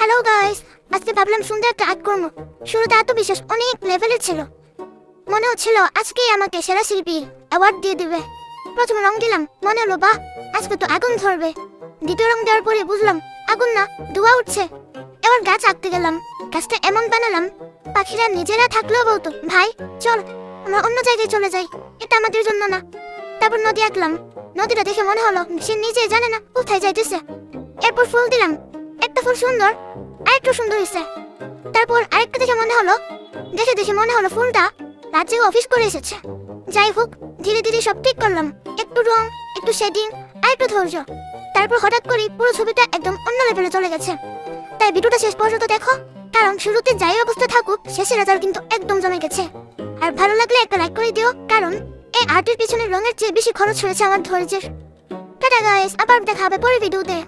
Hello guys, আজকে ভাবলাম সুন্দর একটা আর্ট করবো। শুরুতে আত্মবিশ্বাস অনেক লেভেলের ছিল, মনে হচ্ছিল আজকেই আমাকে সেরা শিল্পী অ্যাওয়ার্ড দিয়ে দিবে। প্রথমে রং দিলাম, মনে হলো বাহ আজকে তো আগুন ধরবে। দ্বিতীয় রং দেওয়ার পরে বুঝলাম আগুন না, ধোঁয়া উঠছে। এবার গাছ আঁকতে গেলাম, গাছটা এমন বানালাম পাখিরা নিজেরা থাকলেও বলতো ভাই চল আমরা অন্য জায়গায় চলে যাই, এটা আমাদের জন্য না। তারপর নদী আঁকলাম, নদীটা দেখে মনে হলো সে নিজেই জানে না কোথায় যাইতেছে। এরপর ফুল দিলাম, একটা ফুল সুন্দর, আরেকটু সুন্দর হয়েছে। তারপর আরেকটা দেখে মনে হলো ফুলটা রাজ্যে অফিস করে এসেছে। যাই হোক, ধীরে ধীরে সব ঠিক করলাম, একটু রং, একটু শেডিং, আর একটু ধৈর্য। তারপর হঠাৎ করে পুরো ছবিটা একদম অন্য লেভেলে চলে গেছে। তাই ভিডিওটা শেষ পর্যন্ত দেখো, কারণ শুরুতে যাই অবস্থা থাকুক শেষের রেজাল্ট কিন্তু একদম জমে গেছে। আর ভালো লাগলে একটা লাইক করে দিও, কারণ এই আর্টের পিছনে রঙের চেয়ে বেশি খরচ হয়েছে আমার ধৈর্যের। টাটা গাইস, আবার দেখা হবে পরের ভিডিওতে।